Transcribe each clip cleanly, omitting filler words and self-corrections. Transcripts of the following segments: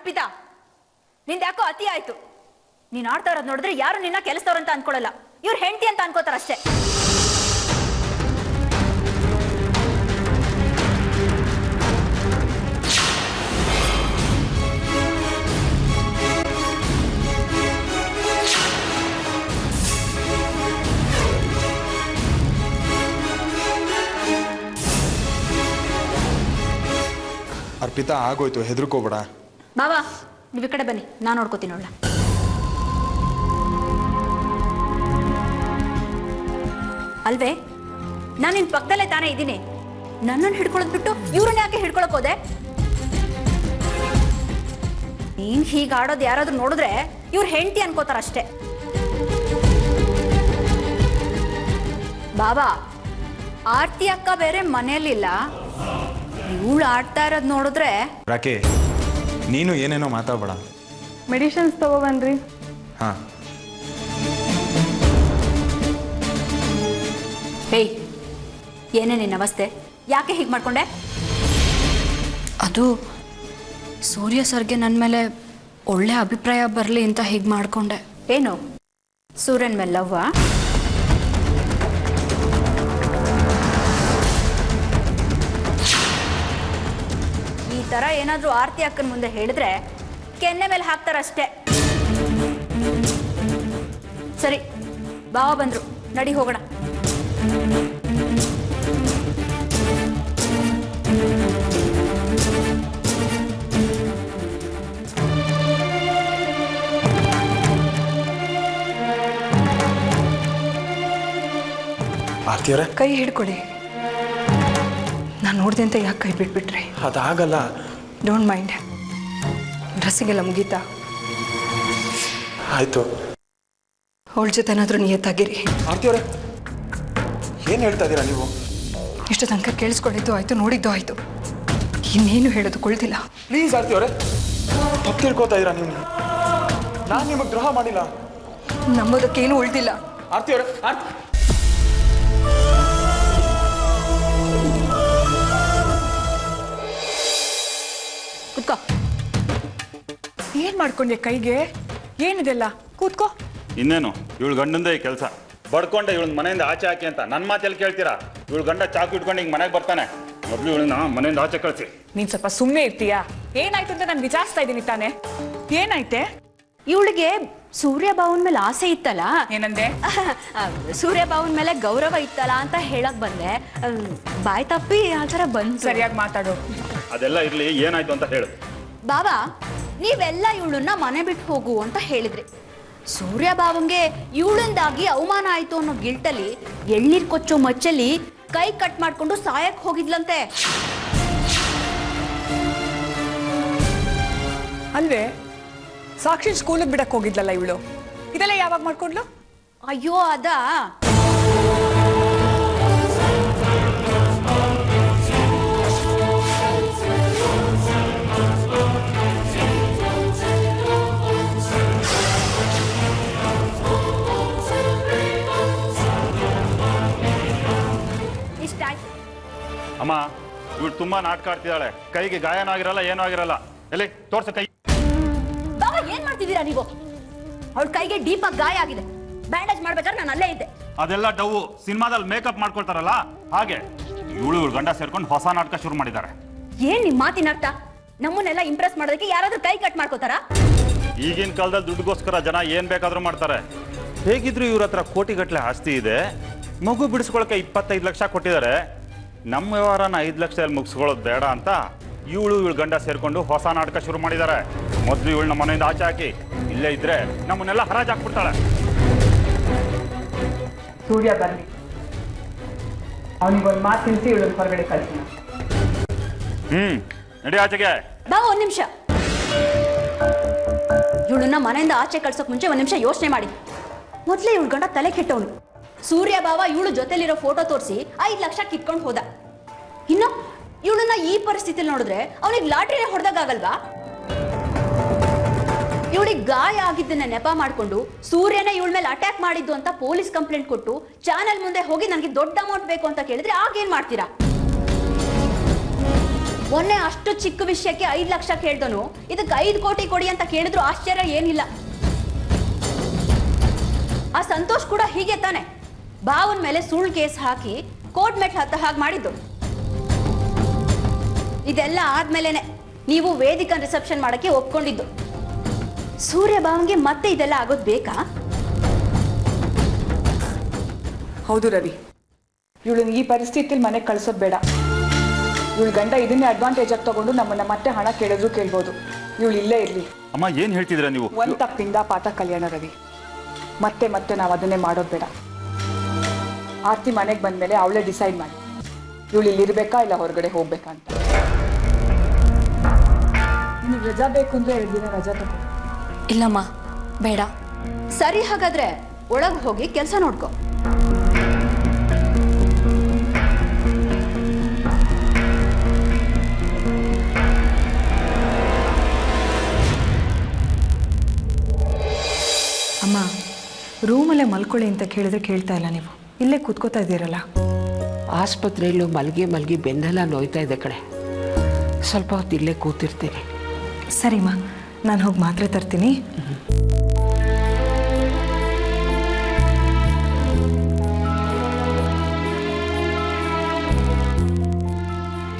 ಅರ್ಪಿತಾ, ನಿಂದ ಯಾಕೋ ಅತಿ ಆಯ್ತು. ನೀನ್ ಆಡ್ತಾ ಇರೋದು ನೋಡಿದ್ರೆ ಯಾರು ನಿನ್ನ ಕೆಲಸದವ್ರು ಅಂತ ಅನ್ಕೊಳ್ಳಲ್ಲ, ಇವ್ರ ಹೆಂಡತಿ ಅಂತ ಅನ್ಕೋತಾರಷ್ಟೇ. ಅರ್ಪಿತಾ, ಆಗೋಯ್ತು, ಹೆದರ್ಕೋಬೇಡ. ಬಾಬಾ, ನೀವು ಈ ಕಡೆ ಬನ್ನಿ, ನಾನು ನೋಡ್ಕೋತೀನಿ. ನೋಡ್ಲ ಅಲ್ವೇ, ನಾನು ನಿನ್ ಪಕ್ಕದಲ್ಲೇ ತಾನೇ ಇದ್ದೀನಿ. ನನ್ನನ್ನು ಹಿಡ್ಕೊಳ್ಳೋದ್ ಬಿಟ್ಟು ಇವ್ರನ್ನ ಯಾಕೆ ಹಿಡ್ಕೊಳಕ್ ಹೋದೆ? ನೀನ್ ಹೀಗ ಆಡೋದು ಯಾರಾದ್ರೂ ನೋಡಿದ್ರೆ ಇವ್ರ ಹೆಂಡತಿ ಅನ್ಕೋತಾರ ಅಷ್ಟೇ. ಬಾಬಾ, ಆರ್ತಿ ಅಕ್ಕ ಬೇರೆ ಮನೆಯಲ್ಲಿಲ್ಲ, ಇವಳು ಆಡ್ತಾ ಇರೋದು ನೋಡಿದ್ರೆ. ರಾಕಿ, ನೀನು ಏನೇನೋ ಮಾತಾಡಬೇಡ. ಮೆಡಿಸಿನ್ಸ್ ತಗೋಬನ್ರಿ. ಹಾ. ಹೇಯ್, ಏನೇ ನಿನ್ನ ಅವಸ್ಥೆ? ಯಾಕೆ ಹೀಗೆ ಮಾಡ್ಕೊಂಡೆ? ಅದು ಸೂರ್ಯ ಸರ್ಗೆ ನನ್ನ ಮೇಲೆ ಒಳ್ಳೆ ಅಭಿಪ್ರಾಯ ಬರಲಿ ಅಂತ ಹೀಗೆ ಮಾಡ್ಕೊಂಡೆ. ಏನು, ಸೂರ್ಯನ ಮೇಲೆ ಲವ್ವಾ? ಈ ಥರ ಏನಾದರೂ ಆರ್ತಿ ಅಕ್ಕನ ಮುಂದೆ ಹೇಳಿದ್ರೆ ಕೆನ್ನೆ ಮೇಲೆ ಹಾಕ್ತಾರಷ್ಟೇ. ಸರಿ, ಬಾವ ಬಂದ್ರು, ನಡಿ ಹೋಗೋಣ. ಆರ್ತಿಯವರೇ, ಕೈ ಹಿಡ್ಕೊಡಿ. ನಾನು ನೋಡಿದೆ ಅಂತ ಯಾಕೆ ಕೈ ಬಿಟ್ಬಿಟ್ರಿ? ಅದಾಗಲ್ಲ. Don't mind. ಡ್ರೆಸ್ಸಿಗೆಲ್ಲ ಮುಗೀತಾ? ಆಯ್ತು. ಅವಳ ಜೊತೆ ಏನಾದರೂ ನಿಯತ್ತಾಗಿರಿ. ಆರ್ತಿಯವರೇ, ಏನು ಹೇಳ್ತಾ ಇದ್ದೀರಾ ನೀವು? ಇಷ್ಟು ತನಕ ಕೇಳಿಸ್ಕೊಂಡಿದ್ದು ಆಯ್ತು, ನೋಡಿದ್ದು ಆಯ್ತು, ಇನ್ನೇನು ಹೇಳೋದು ಕುಳ್ತಿಲ್ಲ. ಪ್ಲೀಸ್ ಆರ್ತಿಯವರೇ, ತಪ್ಪು ತಿಳ್ಕೊತಾ ಇದ್ದೀರಾ ನೀವು. ನಾನು ನಿಮಗೆ ದ್ರೋಹ ಮಾಡಿಲ್ಲ. ನಂಬೋದಕ್ಕೇನು ಉಳಿದಿಲ್ಲ. ಆರ್ತಿಯವರೇ, ಕುತ್ಕೋ. ಏನ್ ಮಾಡ್ಕೊಂಡೆ ಕೈಗೆ? ಏನಿದೆಲ್ಲ? ಕೂತ್ಕೋ. ಇನ್ನೇನು, ಇವಳು ಗಂಡಂದೇ ಈ ಕೆಲಸ. ಬಡ್ಕೊಂಡೆ ಇವಳು ಮನೆಯಿಂದ ಆಚೆ ಹಾಕಿ ಅಂತ ನನ್ನ ಮಾತೆಲ್ಲಿ ಕೇಳ್ತೀರಾ? ಇವಳು ಗಂಡ ಚಾಕು ಇಟ್ಕೊಂಡು ಹಿಂಗೆ ಮನೆಗೆ ಬರ್ತಾನೆ. ಮೊದಲು ಇವಳನ್ನ ಮನೆಯಿಂದ ಆಚೆ ಕಳಿಸಿ. ನೀನ್ ಸ್ವಲ್ಪ ಸುಮ್ಮನೆ ಇರ್ತೀಯಾ? ಏನಾಯ್ತು ಅಂತ ನಾನು ವಿಚಾರಿಸ್ತಾ ಇದ್ದೀನಿ ತಾನೆ. ಏನಾಯ್ತೆ? ಇವಳಿಗೆ ಸೂರ್ಯ ಬಾವನ್ ಮೇಲೆ ಆಸೆ ಇತ್ತಲ್ಲ. ಏನಂದೆ? ಸೂರ್ಯ ಬಾವನ್ ಮೇಲೆ ಗೌರವ ಇತ್ತಲ್ಲ ಅಂತ ಹೇಳಕ್ ಬಂದೆ. ಬಾಯ್ ತಪ್ಪಿ ಆ ಥರ ಬಂದು. ಸರಿಯಾಗಿ ಮಾತಾಡು. ಅದೆಲ್ಲ ಇರ್ಲಿ, ಏನಾಯ್ತು ಅಂತ ಹೇಳು. ಬಾಬಾ, ನೀವೆಲ್ಲ ಇವಳನ್ನ ಮನೆ ಬಿಟ್ಟು ಹೋಗು ಅಂತ ಹೇಳಿದ್ರಿ. ಸೂರ್ಯ ಬಾವಂಗೆ ಇವಳಿಂದಾಗಿ ಅವಮಾನ ಆಯ್ತು ಅನ್ನೋ ಗಿಲ್ಟಲ್ಲಿ ಎಳ್ನೀರ್ ಕೊಚ್ಚೋ ಮಚ್ಚಲ್ಲಿ ಕೈ ಕಟ್ ಮಾಡ್ಕೊಂಡು ಸಾಯಕ್ ಹೋಗಿದ್ಲಂತೆ. ಅಲ್ವೇ, ಸಾಕ್ಷಿ ಸ್ಕೂಲಿಗೆ ಬಿಡಕ್ ಹೋಗಿದ್ಲಲ್ಲ ಇವಳು. ಇದೆಲ್ಲ ಯಾವಾಗ ಮಾಡ್ಕೊಂಡ್ಲು? ಅಯ್ಯೋ, ಅದಾ ಇಷ್ಟಾಯ್ತು. ಅಮ್ಮ, ಇವಳು ತುಂಬಾ ನಾಟಕ ಆಡ್ತಿದ್ದಾಳೆ. ಕೈಗೆ ಗಾಯನೂ ಆಗಿರಲ್ಲ, ಏನೂ ಆಗಿರಲ್ಲ. ಎಲ್ಲಿ ತೋರ್ಸ ಕೈ. ಬಾಬಾ, ಏನ್ ಮಾಡ್ತಿದ್ದೀರಾ ನೀವು? ಅವಳ ಕೈಗೆ ಡೀಪ್ ಆಗಿ ಗಾಯ ಆಗಿದೆ. ಬ್ಯಾಂಡೇಜ್ ಮಾಡ್ಬೇಕಾದ್ರೆ ನಾನು ಅಲ್ಲೇ ಇದ್ದೆ. ಅದೆಲ್ಲ ಡವ್ ಸಿನಿಮಾದಲ್ಲಿ ಮೇಕಪ್ ಮಾಡ್ಕೊಳ್ತಾರಲ್ಲ ಹಾಗೆ. ಇವಳು ಗಂಡ ಸೇರ್ಕೊಂಡು ಹೊಸ ನಾಟಕ ಶುರು ಮಾಡಿದ್ದಾರೆ. ಏನ್ ನಿಮ್ ಮಾತಿನ ಅರ್ಥ? ನಮ್ಮನ್ನೆಲ್ಲ ಇಂಪ್ರೆಸ್ ಮಾಡೋದಕ್ಕೆ ಯಾರಾದ್ರೂ ಕೈ ಕಟ್ ಮಾಡ್ಕೋತಾರಾ? ಈಗಿನ ಕಾಲದಲ್ಲಿ ದುಡ್ಡುಗೋಸ್ಕರ ಜನ ಏನ್ ಬೇಕಾದ್ರೂ ಮಾಡ್ತಾರೆ. ಹೇಗಿದ್ರು ಇವ್ರ ಹತ್ರ ಕೋಟಿಗಟ್ಟಲೆ ಆಸ್ತಿ ಇದೆ. ಮಗು ಬಿಡಿಸ್ಕೊಳಕ್ಕೆ 25 ಲಕ್ಷ ಕೊಟ್ಟಿದ್ದಾರೆ. ನಮ್ಮ ವ್ಯವಹಾರನ 5 ಲಕ್ಷದಲ್ಲಿ ಮುಗಿಸ್ಕೊಳ್ಳೋದು ಬೇಡ ಅಂತ ಇವಳು ಗಂಡ ಸೇರ್ಕೊಂಡು ಹೊಸ ನಾಟಕ ಶುರು ಮಾಡಿದ್ದಾರೆ. ಮೊದಲು ಇವಳು ನಮ್ಮ ಮನೆಯಿಂದ ಆಚೆ ಹಾಕಿ, ಇಲ್ಲೇ ಇದ್ರೆ ನಮ್ಮನ್ನೆಲ್ಲ ಹರಾಜ್ ಹಾಕ್ಬಿಡ್ತಾಳೆ. ಸೂರ್ಯ ಬರ್ಲಿ, ಅವನಿಗೊಂದು ಮಾತು ತಿಳಿಸಿ ಇವಳು ಹೊರಗಡೆ ಕಳ್ಸೋಣ. ನಡಿ ಆಚೆಗೆ. ಬಾ, ಒಂದ್ ನಿಮಿಷ. ಇವಳನ್ನ ಮನೆಯಿಂದ ಆಚೆ ಕಳ್ಸೋಕ್ ಮುಂಚೆ ಒಂದ್ ನಿಮಿಷ ಯೋಚನೆ ಮಾಡಿ. ಮೊದ್ಲೇ ಇವಳು ಗಂಡ ತಲೆ ಕೆಟ್ಟವನು. ಸೂರ್ಯ ಬಾವ ಇವಳು ಜೊತೆಲಿರೋ ಫೋಟೋ ತೋರಿಸಿ 5 ಲಕ್ಷ ಕಿತ್ಕೊಂಡು ಹೋದ. ಇನ್ನು ಇವಳನ್ನ ಈ ಪರಿಸ್ಥಿತಿಯಲ್ಲಿ ನೋಡಿದ್ರೆ ಅವನಿಗೆ ಲಾಟ್ರಿನೇ ಹೊಡೆದಾಗಲ್ವಾ? ಇವಳಿಗೆ ಗಾಯ ಆಗಿದ್ದನ್ನ ನೆಪ ಮಾಡ್ಕೊಂಡು ಸೂರ್ಯನೇ ಇವಳ ಮೇಲೆ ಅಟ್ಯಾಕ್ ಮಾಡಿದ್ದು ಅಂತ ಪೊಲೀಸ್ ಕಂಪ್ಲೇಂಟ್ ಕೊಟ್ಟು ಚಾನೆಲ್ ಮುಂದೆ ಹೋಗಿ ನನಗೆ ದೊಡ್ಡ ಅಮೌಂಟ್ ಬೇಕು ಅಂತ ಕೇಳಿದ್ರೆ ಆಗೇನ್ ಮಾಡ್ತೀರಾ? ಮೊನ್ನೆ ಅಷ್ಟು ಚಿಕ್ಕ ವಿಷಯಕ್ಕೆ 5 ಲಕ್ಷ ಕೇಳ್ದನು ಇದಕ್ಕೆ 5 ಕೋಟಿ ಕೊಡಿ ಅಂತ ಕೇಳಿದ್ರು ಆಶ್ಚರ್ಯ ಏನಿಲ್ಲ. ಆ ಸಂತೋಷ್ ಕೂಡ ಹೀಗೆ ತಾನೆ ಭಾವನ ಮೇಲೆ ಸುಳ್ಳು ಕೇಸ್ ಹಾಕಿ ಕೋರ್ಟ್ ಮೆಟ್ಲು ಹತ್ತ ಹಾಗೆ ಮಾಡಿದ್ದು. ಇದೆಲ್ಲ ಆದ್ಮೇಲೆನೆ ನೀವು ವೇದಿಕಾ ರಿಸೆಪ್ಷನ್ ಮಾಡಕ್ಕೆ ಒಪ್ಕೊಂಡಿದ್ದು. ಸೂರ್ಯ ಭಾವನ್ಗೆ ಮತ್ತೆ ಇದೆಲ್ಲ ಆಗೋದು ಬೇಕಾ? ಹೌದು ರವಿ, ಇವಳನ್ನ ಈ ಪರಿಸ್ಥಿತಿಯಲ್ಲಿ ಮನೆಗೆ ಕಳ್ಸೋದು ಬೇಡ. ಇವಳು ಗಂಡ ಇದನ್ನೇ ಅಡ್ವಾಂಟೇಜ್ ಆಗಿ ತಗೊಂಡು ನಮ್ಮನ್ನ ಮತ್ತೆ ಹಣ ಕೇಳಿದ್ರು ಕೇಳ್ಬೋದು. ಇವಳು ಇಲ್ಲೇ ಇರ್ಲಿ. ಅಮ್ಮ ಏನ್ ಹೇಳ್ತಿದ್ರ ನೀವು? ಒಂದ್ ತಪ್ಪಿಂದ ಪಾಠ ಕಲ್ಯಾಣ ರವಿ. ಮತ್ತೆ ಮತ್ತೆ ನಾವು ಅದನ್ನೇ ಮಾಡೋದು ಬೇಡ. ಆರ್ತಿ ಮನೆಗೆ ಬಂದ್ಮೇಲೆ ಅವಳೇ ಡಿಸೈಡ್ ಮಾಡಿ ಇವಳು ಇಲ್ಲಿರ್ಬೇಕಾ ಇಲ್ಲ ಹೊರಗಡೆ ಹೋಗ್ಬೇಕಾ ಅಂತ. ನಿನಗೆ ರಜಾ ಬೇಕು ಅಂದ್ರೆ 2 ದಿನ ರಜಾ ತಗೋ. ಇಲ್ಲಮ್ಮ, ಬೇಡ. ಸರಿ, ಹಾಗಾದ್ರೆ ಒಳಗೆ ಹೋಗಿ ಕೆಲಸ ನೋಡ್ಕೊ. ಅಮ್ಮ, ರೂಮಲ್ಲೇ ಮಲ್ಕೊಳ್ಳಿ ಅಂತ ಕೇಳಿದ್ರೆ ಕೇಳ್ತಾ ಇಲ್ಲ ನೀವು. ಇಲ್ಲೇ ಕೂತ್ಕೋತಾ ಇದ್ದೀರಲ್ಲ. ಆಸ್ಪತ್ರೆಯಲ್ಲೂ ಮಲಗಿ ಬೆನ್ನೆಲ್ಲ ನೋಯ್ತಾ ಇದೆ ಕಡೆ. ಸ್ವಲ್ಪ ಹೊತ್ತು ಇಲ್ಲೇ ಕೂತಿರ್ತೀನಿ. ಸರಿಮ್ಮ, ನಾನು ಹೋಗಿ ಮಾತ್ರೆ ತರ್ತೀನಿ.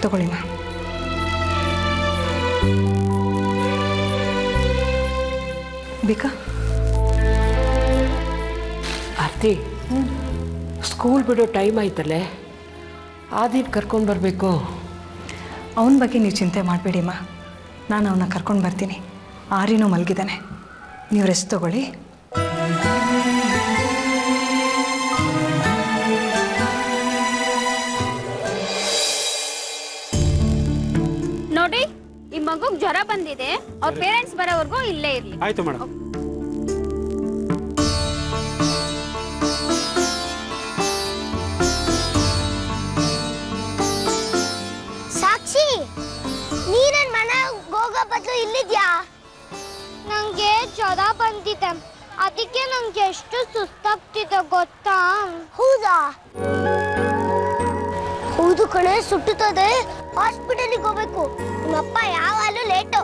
ತಗೊಳ್ಳಿಮ್ಮ. ಬೇಕಾ? ಆರ್ತಿ, ಸ್ಕೂಲ್ ಬಿಡೋ ಟೈಮ್ ಆಯ್ತಲ್ಲೇ, ಆದಿನ ಕರ್ಕೊಂಡು ಬರಬೇಕು. ಅವನ ಬಗ್ಗೆ ನೀವು ಚಿಂತೆ ಮಾಡಬೇಡಿಮ್ಮ. ನಾನು ಅವನ್ನ ಕರ್ಕೊಂಡು ಬರ್ತೀನಿ. ಆರಿನೂ ಮಲಗಿದ್ದಾನೆ. ನೀವು ರೆಸ್ಟ್ ತಗೊಳ್ಳಿ. ನೋಡಿ, ಈ ಮಗುಗ್ ಜ್ವರ ಬಂದಿದೆ. ಅವ್ರ ಪೇರೆಂಟ್ಸ್ ಬರೋವರೆಗೂ ಇಲ್ಲೇ ಇರ್ಲಿ. ಆಯ್ತು ಮೇಡಮ್. ಸಾಕ್ಷಿ, ನೀನನ್ ಮನೆ ಹೋಗೋ ಬದಲು ಇಲ್ಲಿದ್ಯಾ? ನಂಗೆ ಜ್ವರ ಬಂದಿದೆ, ಅದಕ್ಕೆ ನಂಗೆ ಎಷ್ಟು ಸುಸ್ತಾಗ್ತಿದೆ ಗೊತ್ತಾ? ಹೌದಾ? ಹೌದು ಕಣೆ, ಸುಟ್ಟುತ್ತದೆ. ಹಾಸ್ಪಿಟಲ್ಗೆ ಹೋಗ್ಬೇಕು. ನಿಮ್ಮಪ್ಪ ಯಾವಾಗಲೂ ಲೇಟು.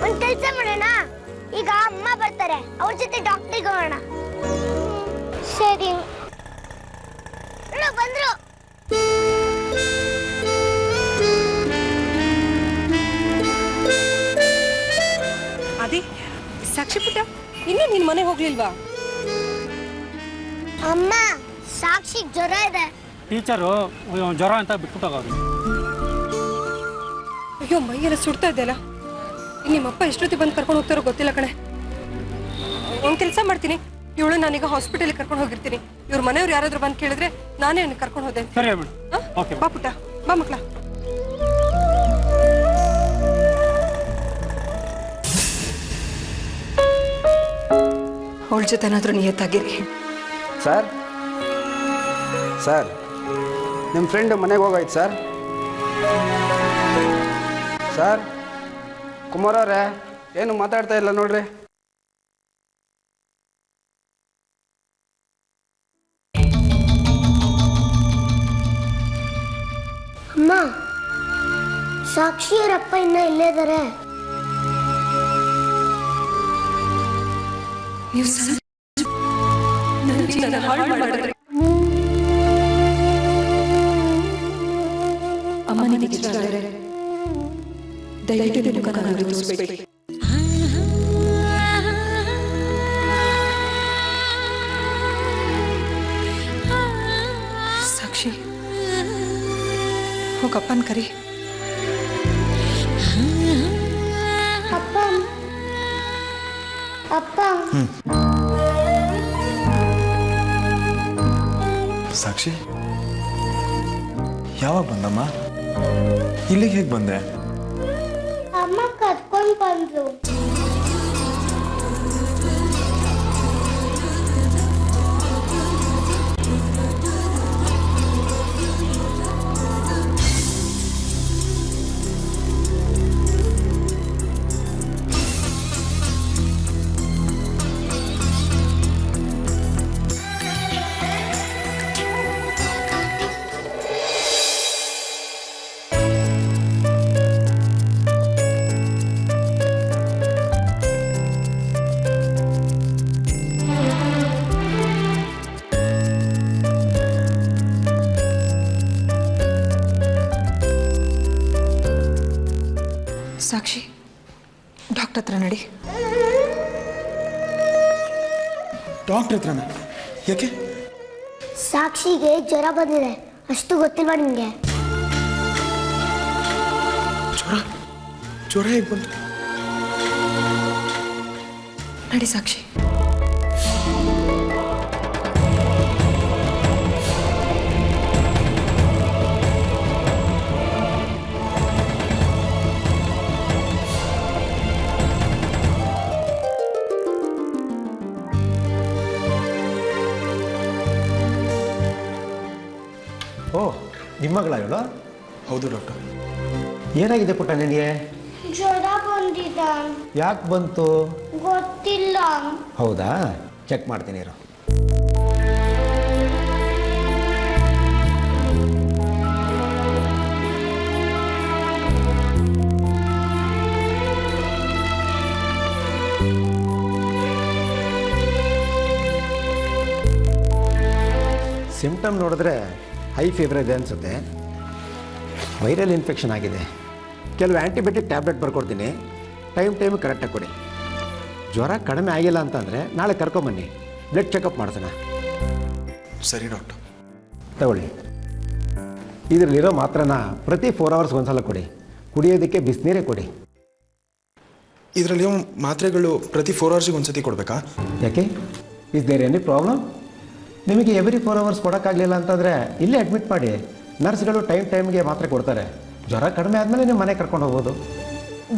ಒಂದ್ ಕೆಲಸ ಮಾಡೋಣ, ಈಗ ಅಮ್ಮ ಬರ್ತಾರೆ, ಅವ್ರ ಜೊತೆ ಡಾಕ್ಟ್ರಿಗೆ ಹೋಗೋಣ. ಸರಿ. ಬಂದ್ರು. ಅದಿ, ಸಾಕ್ಷಿ ಪುಟ್ಟ, ಇನ್ನೂ ನಿನ್ ಮನೆ ಹೋಗ್ಲಿಲ್ವಾ? ಅಮ್ಮ, ಸಾಕ್ಷಿಗೆ ಜ್ವರ ಇದೆ. ಟೀಚರು ಜ್ವರ ಅಂತ ಬಿಟ್ಬಿಟ್ಟೋಗವ್ರು. ಅಯ್ಯೋ, ಮೈಯೆಲ್ಲ ಸುಡ್ತಾ ಇದೆಯಲ್ಲ. ನಿಮ್ಮಪ್ಪ ಎಷ್ಟೊತ್ತಿಗೆ ಬಂದು ಕರ್ಕೊಂಡು ಹೋಗ್ತಾರೋ ಗೊತ್ತಿಲ್ಲ ಕಣೆ. ಒಂದು ಕೆಲಸ ಮಾಡ್ತೀನಿ, ಇವಳು ನಾನೀಗ ಹಾಸ್ಪಿಟಲ್ಗೆ ಕರ್ಕೊಂಡು ಹೋಗಿರ್ತೀನಿ. ಇವ್ರ ಮನೆಯವ್ರು ಯಾರಾದ್ರೂ ಬಂದು ಕೇಳಿದ್ರೆ ನಾನೇ ಕರ್ಕೊಂಡು ಹೋದೆ. ಸರಿ ಮೇಡಮ್. ಓಕೆ, ಬಾ ಪುಟ್ಟ, ಬಾ ಮಕ್ಳ. ಅವಳ ಜೊತೆನಾದ್ರೂ ನಿಯತ್ತಾಗಿರಿ. ಸರ್, ನಿಮ್ಮ ಫ್ರೆಂಡ್ ಮನೆಗೆ ಹೋಗಾಯ್ತು ಸರ್. ಸರ್, ಕುಮಾರ್ ಅವರೇ, ಏನು ಮಾತಾಡ್ತಾ ಇಲ್ಲ ನೋಡ್ರಿ. ಅಮ್ಮ, ಸಾಕ್ಷಿಯವರಪ್ಪ ಇನ್ನ ಇಲ್ಲೇ ಇದ್ದಾರೆ. ಅಮ್ಮನಿಗೆ ಇಷ್ಟ ಆದರೆ ದಯವಿಟ್ಟು ನಿಮ್ಮ ಮುಖನ ತೋರಿಸ್ಬೇಡಿ. ಸಾಕ್ಷಿ, ಹೋಗಪ್ಪನ ಕರಿ. ಅಪ್ಪ, ಅಪ್ಪ. ಸಾಕ್ಷಿ, ಯಾವಾಗ ಬಂದಮ್ಮ? ಇಲ್ಲಿಗೆ ಹೇಗೆ ಬಂದೆ? ಅಮ್ಮ ಕರ್ಕೊಂಡು ಬಂದ್ರು. ಸಾಕ್ಷಿ ಡಾಕ್ಟರ್ ಹತ್ರ ನಡಿ. ಡಾಕ್ಟ್ರ್ ಹತ್ರನ? ಯಾಕೆ? ಸಾಕ್ಷಿಗೆ ಜ್ವರ ಬಂದಿದೆ, ಅಷ್ಟು ಗೊತ್ತಿಲ್ವಾ ನಿಮಗೆ? ಜ್ವರ ಹೇಗೆ ಬಂತು? ನಡಿ ಸಾಕ್ಷಿ. ಓ, ನಿಮ್ಮ ಮಗಳ ಇವಳು? ಹೌದು ಡಾಕ್ಟರ್. ಏನಾಗಿದೆ ಪುಟ್ಟ ನಿನಗೆ? ಜ್ವರ ಬಂದಿದೆ. ಯಾಕೆ ಬಂತು? ಗೊತ್ತಿಲ್ಲ. ಹೌದಾ, ಚೆಕ್ ಮಾಡ್ತೀನಿ ಇರು. ಸಿಂಪ್ಟಮ್ ನೋಡಿದ್ರೆ ಹೈ ಫೀವರ್ ಇದೆ ಅನಿಸುತ್ತೆ. ವೈರಲ್ ಇನ್ಫೆಕ್ಷನ್ ಆಗಿದೆ. ಕೆಲವು ಆ್ಯಂಟಿಬಯೋಟಿಕ್ ಟ್ಯಾಬ್ಲೆಟ್ ಬರ್ಕೊಡ್ತೀನಿ, ಟೈಮಿಗೆ ಕರೆಕ್ಟಾಗಿ ಕೊಡಿ. ಜ್ವರ ಕಡಿಮೆ ಆಗಿಲ್ಲ ಅಂತಂದರೆ ನಾಳೆ ಕರ್ಕೊಂಬನ್ನಿ, ಬ್ಲಡ್ ಚೆಕಪ್ ಮಾಡ್ಸೋಣ. ಸರಿ ಡಾಕ್ಟರ್. ತಗೊಳ್ಳಿ. ಇದರಲ್ಲಿರೋ ಮಾತ್ರನ ಪ್ರತಿ 4 ಅವರ್ಸ್ ಒಂದ್ಸಲ ಕೊಡಿ. ಕುಡಿಯೋದಕ್ಕೆ ಬಿಸಿನೀರೇ ಕೊಡಿ. ಇದರಲ್ಲಿರೋ ಮಾತ್ರೆಗಳು ಪ್ರತಿ 4 ಅವರ್ಸಿಗೆ ಒಂದ್ಸತಿ ಕೊಡಬೇಕಾ? ಯಾಕೆ? Is there any problem? ನಿಮಗೆ ಎವ್ರಿ 4 ಅವರ್ಸ್ ಕೊಡೋಕ್ಕಾಗಲಿಲ್ಲ ಅಂತಂದರೆ ಇಲ್ಲೇ ಅಡ್ಮಿಟ್ ಮಾಡಿ. ನರ್ಸ್ಗಳು ಟೈಮ್ಗೆ ಮಾತ್ರೆ ಕೊಡ್ತಾರೆ. ಜ್ವರ ಕಡಿಮೆ ಆದಮೇಲೆ ನೀವು ಮನೆಗೆ ಕರ್ಕೊಂಡು ಹೋಗ್ಬೋದು.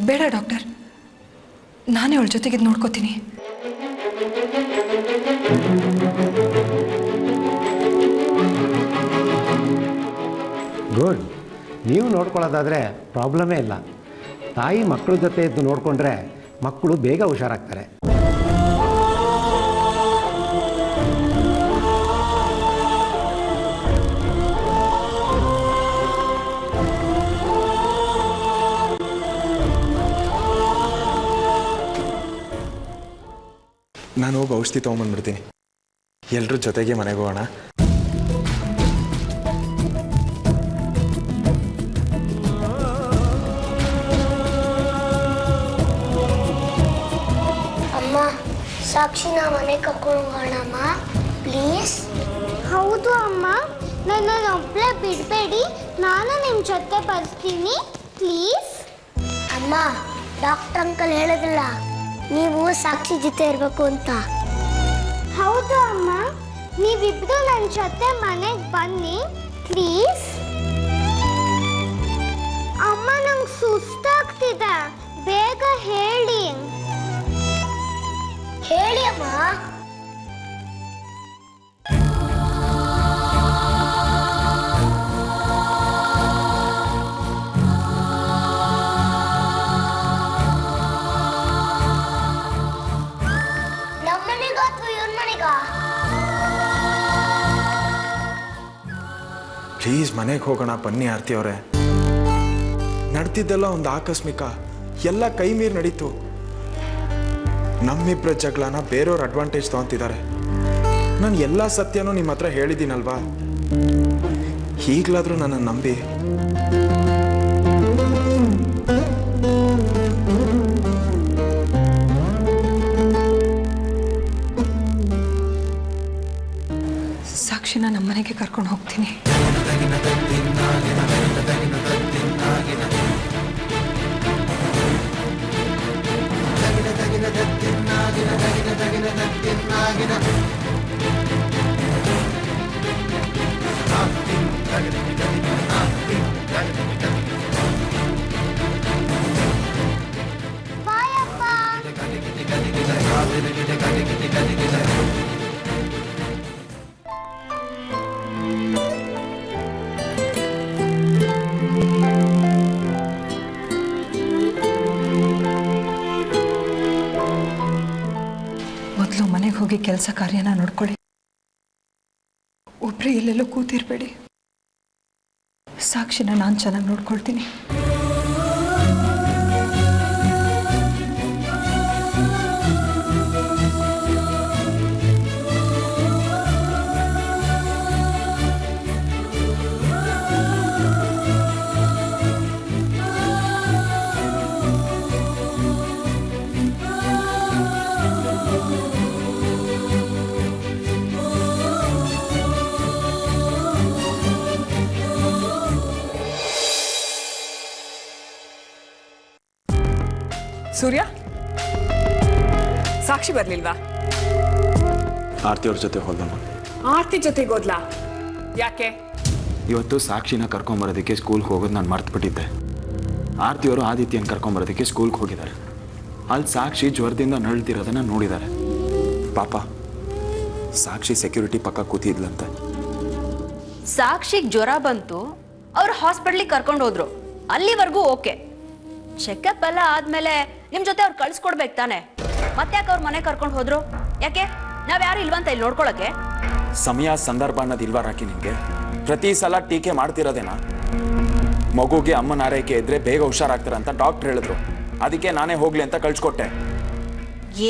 ಬೇಡ ಡಾಕ್ಟರ್, ನಾನೇ ಅವಳ ಜೊತೆಗೆ ನೋಡ್ಕೋತೀನಿ. ಗುಡ್. ನೀವು ನೋಡ್ಕೊಳ್ಳೋದಾದರೆ ಪ್ರಾಬ್ಲಮೇ ಇಲ್ಲ. ತಾಯಿ ಮಕ್ಕಳ ಜೊತೆ ಇದ್ದು ನೋಡಿಕೊಂಡ್ರೆ ಮಕ್ಕಳು ಬೇಗ ಹುಷಾರಾಗ್ತಾರೆ. ನಾನು ಹೋಗಿ ಔಷಧಿ ತೊಗೊಂಬಂದ್ಬಿಡ್ತೀನಿ. ಎಲ್ಲರೂ ಜೊತೆಗೆ ಮನೆಗೆ ಹೋಗೋಣ. ಅಮ್ಮ, ಸಾಕ್ಷಿನ ಮನೆಗೆ ಕರ್ಕೊಂಡು ಹೋಗೋಣಮ್ಮ ಪ್ಲೀಸ್. ಹೌದು ಅಮ್ಮ, ನನ್ನ ಒಬ್ಬಳೇ ಬಿಡಬೇಡಿ, ನಾನು ನಿಮ್ಮ ಜೊತೆ ಬರ್ತೀನಿ ಪ್ಲೀಸ್. ಅಮ್ಮ, ಡಾಕ್ಟರ್ ಅಂಕಲ್ ಹೇಳಿದ್ರಲ್ಲ ನೀವು ಸಾಕ್ಷಿ ಜೊತೆ ಇರಬೇಕು ಅಂತ. ಹೌದು ಅಮ್ಮ, ನೀವಿಬ್ರು ನನ್ನ ಜೊತೆ ಮನೆಗೆ ಬನ್ನಿ ಪ್ಲೀಸ್. ಅಮ್ಮ, ನಂಗೆ ಸುಸ್ತಾಗ್ತಿದೆ, ಬೇಗ ಹೇಳಿ. ಹೇಳಿ ಅಮ್ಮ. ಪ್ಲೀಸ್ ಮನೆಗೆ ಹೋಗೋಣ ಬನ್ನಿ ಆರ್ತಿ ಅವರೇ. ನಡ್ತಿದ್ದೆಲ್ಲ ಒಂದು ಆಕಸ್ಮಿಕ, ಎಲ್ಲ ಕೈ ಮೀರಿ ನಡೀತು. ನಮ್ಮಿಬ್ಬರ ಜಗಳನ ಬೇರೆಯವ್ರ ಅಡ್ವಾಂಟೇಜ್ ತಗೊಂತಿದ್ದಾರೆ. ನಾನು ಎಲ್ಲ ಸತ್ಯನೂ ನಿಮ್ಮ ಹತ್ರ ಹೇಳಿದ್ದೀನಲ್ವಾ? ಈಗಲಾದರೂ ನನ್ನನ್ನು ನಂಬಿ. ಸಾಕ್ಷಿನ ನಮ್ಮ ಮನೆಗೆ ಕರ್ಕೊಂಡು ಹೋಗ್ತೀನಿ. ಮೊದಲು ಮನೆಗೆ ಹೋಗಿ ಕೆಲಸ ಕಾರ್ಯನ ನೋಡ್ಕೊಳ್ಳಿ. ಒಬ್ಬರೇ ಎಲ್ಲೆಲ್ಲೋ ಕೂತಿರ್ಬೇಡಿ. ಸಾಕ್ಷಿನ ನಾನು ಚೆನ್ನಾಗಿ ನೋಡ್ಕೊಳ್ತೀನಿ. ಸೂರ್ಯ, ಸಾಕ್ಷಿ ಬರ್ಲಿಲ್ವಾ? ಆರ್ತಿ ಅವ್ರ ಜೊತೆ ಹೋದಮ್ಮ. ಆರ್ತಿ ಜೊತೆಗೆ ಹೋದ್ಲಾ? ಯಾಕೆ? ಇವತ್ತು ಸಾಕ್ಷಿನ ಕರ್ಕೊಂಬರೋದಕ್ಕೆ ಸ್ಕೂಲ್ಗೆ ಹೋಗೋದು ನಾನು ಮರ್ತುಬಿಟ್ಟಿದ್ದೆ. ಆರ್ತಿಯವರು ಆದಿತ್ಯನ ಕರ್ಕೊಂಬರೋದಕ್ಕೆ ಸ್ಕೂಲ್ಗೆ ಹೋಗಿದ್ದಾರೆ. ಅಲ್ಲಿ ಸಾಕ್ಷಿ ಜ್ವರದಿಂದ ನಳ್ತಿರೋದನ್ನ ನೋಡಿದ್ದಾರೆ. ಪಾಪ ಸಾಕ್ಷಿ ಸೆಕ್ಯೂರಿಟಿ ಪಕ್ಕ ಕೂತಿದ್ಲಂತೆ. ಸಾಕ್ಷಿಗೆ ಜ್ವರ ಬಂತು, ಅವ್ರು ಹಾಸ್ಪಿಟ್ಲಿಗೆ ಕರ್ಕೊಂಡು ಹೋದ್ರು. ಅಲ್ಲಿವರೆಗೂ ಓಕೆ. ಚೆಕಪ್ ಎಲ್ಲ ಆದ್ಮೇಲೆ ನಿಮ್ ಜೊತೆ ಅವ್ರು ಕಳ್ಸ್ಕೊಡ್ಬೇಕು ತಾನೆ. ಮತ್ತೆ ಯಾಕೆ ಅವ್ರ ಮನೆ ಕರ್ಕೊಂಡು ಹೋದ್ರು? ಯಾಕೆ? ನಾವ್ ಯಾರು ಇಲ್ವಂತ ಇಲ್ಲಿ ನೋಡ್ಕೊಳಕ್ಕೆ? ಸಮಯ ಸಂದರ್ಭ ಅನ್ನೋದು ಇಲ್ವಾ ರಾಕಿ ನಿಮಗೆ? ಪ್ರತಿ ಸಲ ಟೀಕೆ ಮಾಡ್ತಿರೋದೇನಾ? ಮಗುಗೆ ಅಮ್ಮನ ಆರೈಕೆ ಇದ್ರೆ ಬೇಗ ಹುಷಾರಾಗ್ತಾರೆ ಅಂತ ಡಾಕ್ಟರ್ ಹೇಳಿದ್ರು. ಅದಕ್ಕೆ ನಾನೇ ಹೋಗ್ಲಿ ಅಂತ ಕಳ್ಸಿಕೊಟ್ಟೆ.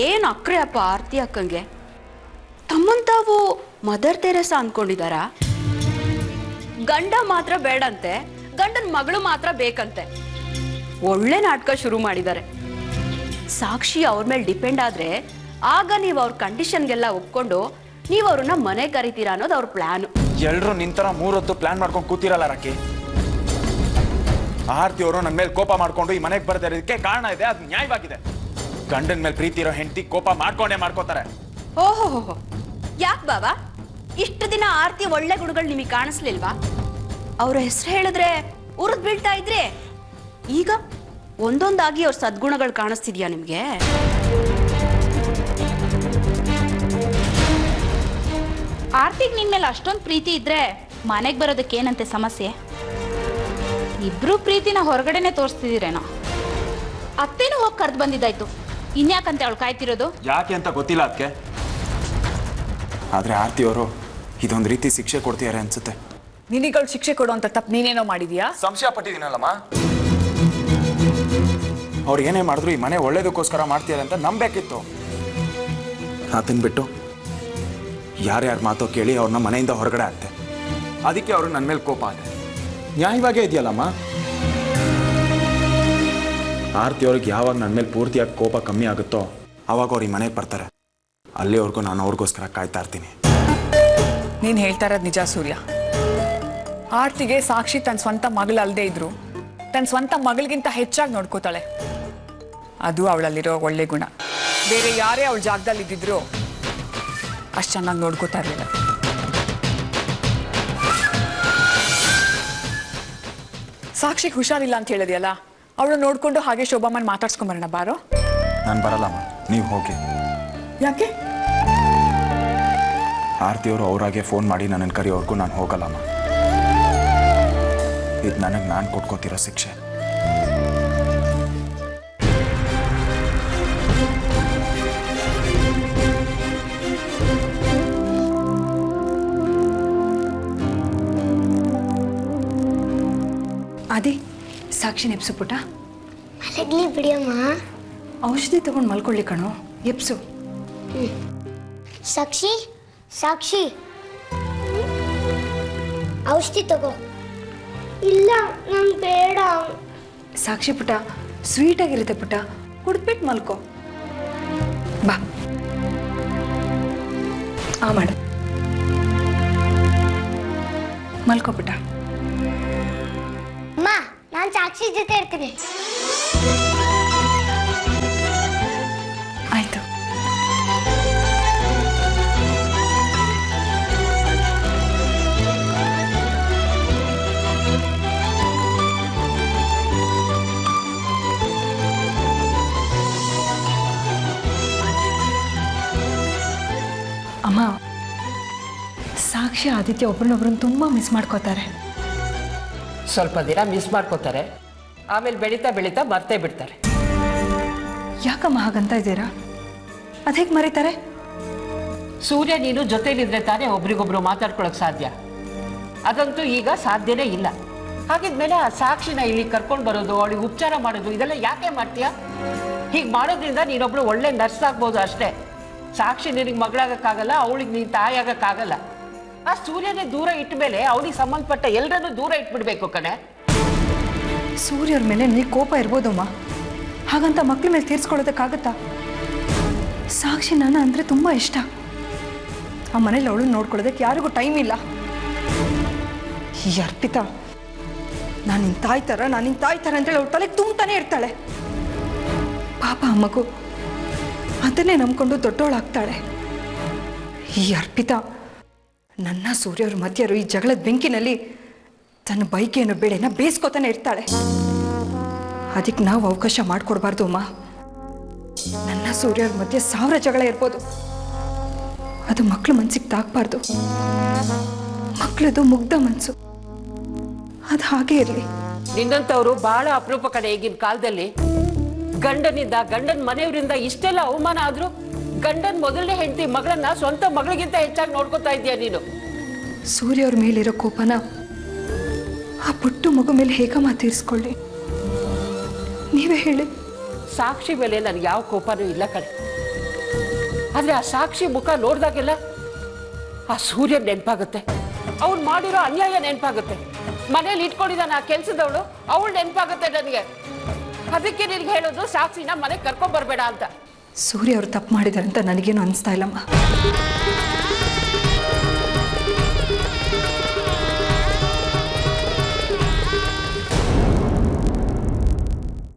ಏನ್ ಅಕ್ರೆ ಅಪ್ಪ ಆರ್ತಿ ಅಕ್ಕಂಗೆ. ತಮ್ಮನ್ ತಾವು ಮದರ್ ತೆರೇಸಾ ಅನ್ಕೊಂಡಿದಾರ? ಗಂಡ ಮಾತ್ರ ಬೇಡಂತೆ, ಗಂಡನ ಮಗಳು ಮಾತ್ರ ಬೇಕಂತೆ. ಒಳ್ಳೆ ನಾಟಕ ಶುರು ಮಾಡಿದ್ದಾರೆ. ಸಾಕ್ಷಿ ಅವ್ರ ಮೇಲೆ ಡಿಪೆಂಡ್ ಆದ್ರೆ ಆಗ ನೀವು ಅವ್ರ ಕಂಡೀಷನ್ಗೆಲ್ಲ ಒಪ್ಕೊಂಡು ನೀವು ಅವ್ರನ್ನ ಮನೆ ಕರಿತೀರಾ ಅನ್ನೋದು ಅವ್ರ ಪ್ಲಾನ್. ಎಲ್ರು ನಿಂತರ 3 ಹೊತ್ತು ಪ್ಲಾನ್ ಮಾಡ್ಕೊಂಡು ಕೂತಿರಲ್ಲ ರಾಕಿ. ಆರ್ತಿ ಅವರು ನನ್ನ ಮೇಲೆ ಕೋಪ ಮಾಡ್ಕೊಂಡು ಈ ಮನೆಗೆ ಬರ್ತಾ ಇರೋದಕ್ಕೆ ಕಾರಣ ಇದೆ. ಅದು ನ್ಯಾಯವಾಗಿದೆ. ಗಂಡನ ಮೇಲೆ ಪ್ರೀತಿ ಇರೋ ಹೆಂಡತಿ ಕೋಪ ಮಾಡ್ಕೋತಾರೆ. ಓಹೋ, ಯಾಕೆ ಬಾಬಾ ಇಷ್ಟು ದಿನ ಆರ್ತಿ ಒಳ್ಳೆ ಗುಣಗಳು ನಿಮಗೆ ಕಾಣಿಸ್ಲಿಲ್ವಾ? ಅವ್ರ ಹೆಸರು ಹೇಳಿದ್ರೆ ಉರಿದ್ ಬೀಳ್ತಾ ಇದ್ರೆ ಈಗ ಒಂದೊಂದಾಗಿ ಅವ್ರ ಸದ್ಗುಣಗಳು ಕಾಣಿಸ್ತಿದ್ಯಾ ನಿಮ್ಗೆ? ಆರ್ತಿಗ್ ನಿನ್ ಮೇಲೆ ಅಷ್ಟೊಂದು ಪ್ರೀತಿ ಇದ್ರೆ ಮನೆಗೆ ಬರೋದಕ್ಕೆ ಏನಂತೆ ಸಮಸ್ಯೆ? ಇಬ್ರು ಪ್ರೀತಿನ ಹೊರಗಡೆನೆ ತೋರಿಸ್ತಿದ್ದೀರೇನೋ. ಅತ್ತೇನೂ ಹೋಗಿ ಕರೆದು ಬಂದಿದ್ದಾಯ್ತು, ಇನ್ಯಾಕಂತೆ ಅವಳು ಕಾಯ್ತಿರೋದು? ಯಾಕೆ ಅಂತ ಗೊತ್ತಿಲ್ಲ ಅದಕ್ಕೆ. ಆದ್ರೆ ಆರ್ತಿ ಅವರು ಇದೊಂದು ರೀತಿ ಶಿಕ್ಷೆ ಕೊಡ್ತಿದ್ದಾರೆ ಅನ್ಸುತ್ತೆ. ನಿನಗಳು ಶಿಕ್ಷೆ ಕೊಡುವಂತ ತಪ್ಪು ನೀನೇನೋ ಮಾಡಿದ್ಯಾ? ಸಂಶಯ ಪಟ್ಟಿದ್ದೀನಲ್ಲಮ್ಮ. ಅವ್ರು ಏನೇ ಮಾಡಿದ್ರು ಈ ಮನೆ ಒಳ್ಳೇದಕ್ಕೋಸ್ಕರ ಮಾಡ್ತಿದ್ದಾರೆ ಅಂತ ನಂಬೇಕಿತ್ತು. ಅದನ್ನ ಬಿಟ್ಟು ಯಾರ್ಯಾರ ಮಾತೋ ಕೇಳಿ ಅವ್ರನ್ನ ಮನೆಯಿಂದ ಹೊರಗಡೆ ಆಗ್ತೆ. ಅದಕ್ಕೆ ಅವರು ನನ್ನ ಮೇಲೆ ಕೋಪ ಆದೆ. ನ್ಯಾಯವಾಗೇ ಇದೆಯಲ್ಲಮ್ಮ. ಆರ್ತಿ ಅವ್ರಿಗೆ ಯಾವಾಗ ನನ್ನ ಮೇಲೆ ಪೂರ್ತಿಯಾಗಿ ಕೋಪ ಕಮ್ಮಿ ಆಗುತ್ತೋ ಅವಾಗ ಅವ್ರು ಈ ಮನೆಗೆ ಬರ್ತಾರೆ. ಅಲ್ಲಿವರೆಗೂ ನಾನು ಅವ್ರಿಗೋಸ್ಕರ ಕಾಯ್ತಾ ಇರ್ತೀನಿ. ನೀನು ಹೇಳ್ತಾ ಇರೋದು ನಿಜ ಸೂರ್ಯ. ಆರ್ತಿಗೆ ಸಾಕ್ಷಿ ತನ್ನ ಸ್ವಂತ ಮಗಳಲ್ಲದೆ ಇದ್ರು ತನ್ನ ಸ್ವಂತ ಮಗಳಿಗಿಂತ ಹೆಚ್ಚಾಗಿ ನೋಡ್ಕೋತಾಳೆ. ಅದು ಅವಳಲ್ಲಿರೋ ಒಳ್ಳೆ ಗುಣ. ಬೇರೆ ಯಾರೇ ಅವಳ ಜಾಗದಲ್ಲಿ ಇದ್ದಿದ್ರು ಅಷ್ಟು ಚೆನ್ನಾಗಿ ನೋಡ್ಕೋತಾ ಇರಲಿಲ್ಲ. ಸಾಕ್ಷಿಗೆ ಹುಷಾರಿಲ್ಲ ಅಂತ ಹೇಳಿದೆಯಲ್ಲ, ಅವಳು ನೋಡ್ಕೊಂಡು ಹಾಗೆ ಶೋಭಾಮನ್ ಮಾತಾಡ್ಸ್ಕೊಂಬರೋಣ ಬಾರೋ. ನಾನು ಬರಲ್ಲಮ್ಮ, ನೀವು ಹೋಗಿ. ಯಾಕೆ? ಆರ್ತಿಯವರು ಅವರಾಗೆ ಫೋನ್ ಮಾಡಿ ನನ್ನನ್ನು ಕರೆಯೋವರೆಗೂ ನಾನು ಹೋಗಲ್ಲಮ್ಮ. ಇದು ನನಗೆ ನಾನು ಕೊಟ್ಕೋತಿರೋ ಶಿಕ್ಷೆ. ಅದೇ ಸಾಕ್ಷಿ ನೆಪ್ಸು ಪುಟ. ಮಲಗ್ಲಿ ಬಿಡಿಯಮ್ಮ. ಔಷಧಿ ತಗೊಂಡು ಮಲ್ಕೊಳ್ಳಿ ಕಣೋ, ಎಪ್ಸು. ಸಾಕ್ಷಿ ಸಾಕ್ಷಿ ಔಷಧಿ ತಗೋ. ಇಲ್ಲ ನಂಗೆ ಬೇಡ. ಸಾಕ್ಷಿ ಪುಟ, ಸ್ವೀಟ್ ಆಗಿರುತ್ತೆ ಪುಟ, ಕುಡ್ಬಿಟ್ಟು ಮಲ್ಕೋ ಬಾ. ಮಾಡು, ಮಲ್ಕೋ ಪುಟ. ಅಮ್ಮ, ನಾನು ಸಾಕ್ಷಿ ಜೊತೆ ಇರ್ತೀನಿ. ಆಯ್ತು. ಅಮ್ಮ, ಸಾಕ್ಷಿ ಆದಿತ್ಯ ಒಬ್ರನ್ನೊಬ್ರನ್ನ ತುಂಬ ಮಿಸ್ ಮಾಡ್ಕೋತಾರೆ. ಸ್ವಲ್ಪ ದಿನ ಮಿಸ್ ಮಾಡ್ಕೋತಾರೆ, ಆಮೇಲೆ ಬೆಳೀತಾ ಬೆಳೀತಾ ಮರ್ತೇ ಬಿಡ್ತಾರೆ. ಯಾಕಮ್ಮ ಹಾಗಂತ ಇದ್ದೀರಾ? ಅದು ಹೇಗೆ ಮರೀತಾರೆ? ಸೂರ್ಯ ನೀನು ಜೊತೆಲಿದ್ರೆ ತಾನೇ ಒಬ್ರಿಗೊಬ್ರು ಮಾತಾಡ್ಕೊಳಕ್ ಸಾಧ್ಯ. ಅದಂತೂ ಈಗ ಸಾಧ್ಯನೇ ಇಲ್ಲ. ಹಾಗಿದ್ಮೇಲೆ ಆ ಸಾಕ್ಷಿನ ಇಲ್ಲಿ ಕರ್ಕೊಂಡು ಬರೋದು, ಅವಳಿಗೆ ಉಪಚಾರ ಮಾಡೋದು ಇದೆಲ್ಲ ಯಾಕೆ ಮಾಡ್ತೀಯ? ಹೀಗೆ ಮಾಡೋದ್ರಿಂದ ನೀನೊಬ್ಳು ಒಳ್ಳೆ ನರ್ಸ್ ಆಗ್ಬೋದು ಅಷ್ಟೇ. ಸಾಕ್ಷಿ ನಿನಗೆ ಮಗಳಾಗಕ್ಕಾಗಲ್ಲ, ಅವಳಿಗೆ ನೀನು ತಾಯಿ ಆಗಕ್ಕಾಗಲ್ಲ. ಆ ಸೂರ್ಯನೇ ದೂರ ಇಟ್ಟ ಮೇಲೆ ಅವಳಿಗೆ ಸಂಬಂಧಪಟ್ಟ ಎಲ್ಲರನ್ನೂ ದೂರ ಇಟ್ಬಿಡ್ಬೇಕು ಕಣೆ. ಸೂರ್ಯರ ಮೇಲೆ ನೀ ಕೋಪ ಇರ್ಬೋದಮ್ಮ, ಹಾಗಂತ ಮಕ್ಳ ಮೇಲೆ ತೀರ್ಸ್ಕೊಳ್ಳೋದಕ್ಕಾಗತ್ತಾ? ಸಾಕ್ಷಿ ನನ್ನ ಅಂದರೆ ತುಂಬ ಇಷ್ಟ. ಆ ಮನೇಲಿ ಅವಳು ನೋಡ್ಕೊಳ್ಳೋದಕ್ಕೆ ಯಾರಿಗೂ ಟೈಮ್ ಇಲ್ಲ. ಈ ಅರ್ಪಿತಾ ನಾನು ನಿನ್ನ ತಾಯಿ ಥರ ಅಂತೇಳಿ ಅವಳು ತಲೆಗೆ ತುಂಬ್ತಾನೆ ಇರ್ತಾಳೆ. ಪಾಪ ಆ ಮಗು ಅದನ್ನೇ ನಂಬ್ಕೊಂಡು ದೊಡ್ಡವಳಾಗ್ತಾಳೆ. ಈ ಅರ್ಪಿತಾ ನನ್ನ ಸೂರ್ಯವ್ರ ಮಧ್ಯರು ಈ ಜಗಳದ ಬೆಂಕಿನಲ್ಲಿ ತನ್ನ ಬೈಕೇನು ಬೇಳೆನ ಬೇಯಿಸ್ಕೊತಾನೆ ಇರ್ತಾಳೆ. ಅದಕ್ಕೆ ನಾವು ಅವಕಾಶ ಮಾಡಿಕೊಡ್ಬಾರ್ದು ಅಮ್ಮ. ನನ್ನ ಸೂರ್ಯವ್ರ ಮಧ್ಯೆ 1000 ಜಗಳ ಇರ್ಬೋದು, ಅದು ಮಕ್ಳ ಮನ್ಸಿಗೆ ತಾಕ್ಬಾರ್ದು. ಮಕ್ಕಳದು ಮುಗ್ಧ ಮನ್ಸು, ಅದು ಹಾಗೆ ಇರಲಿ. ನಿನ್ನಂತವ್ರು ಬಹಳ ಅಪರೂಪ ಕಡೆ ಈಗಿನ ಕಾಲದಲ್ಲಿ. ಗಂಡನಿಂದ ಗಂಡನ ಮನೆಯವರಿಂದ ಇಷ್ಟೆಲ್ಲ ಅವಮಾನ ಆದ್ರೂ ಗಂಡನ ಮೊದಲನೇ ಹೆಂಡತಿ ಮಗಳನ್ನ ಸ್ವಂತ ಮಗಳಿಗಿಂತ ಹೆಚ್ಚಾಗಿ ನೋಡ್ಕೊತಾ ಇದೀಯ ನೀನು. ಸೂರ್ಯವ್ರ ಮೇಲಿರೋ ಕೋಪನ ಆ ಪುಟ್ಟು ಮಗು ಮೇಲೆ ಹೇಗಮ್ಮ ತೀರಿಸ್ಕೊಳ್ಳಿ? ನೀವೇ ಹೇಳಿ. ಸಾಕ್ಷಿ ಮೇಲೆ ನನಗೆ ಯಾವ ಕೋಪನೂ ಇಲ್ಲ ಕಣೆ. ಆದ್ರೆ ಆ ಸಾಕ್ಷಿ ಮುಖ ನೋಡ್ದಾಗೆಲ್ಲ ಆ ಸೂರ್ಯ ನೆನಪಾಗುತ್ತೆ, ಅವ್ನು ಮಾಡಿರೋ ಅನ್ಯಾಯ ನೆನಪಾಗುತ್ತೆ, ಮನೇಲಿ ಇಟ್ಕೊಂಡಿದ್ದಾನ ಆ ಕೆಲ್ಸದವಳು ಅವಳು ನೆನಪಾಗುತ್ತೆ ನನಗೆ. ಅದಕ್ಕೆ ನಿನ್ಗೆ ಹೇಳೋದು ಸಾಕ್ಷಿನ ಮನೆಗೆ ಕರ್ಕೊಂಡ್ ಬರ್ಬೇಡ ಅಂತ. ಸೂರ್ಯ ಅವ್ರು ತಪ್ಪು ಮಾಡಿದಾರೆ ಅಂತ ನನಗೇನು ಅನಿಸ್ತಾ ಇಲ್ಲಮ್ಮ.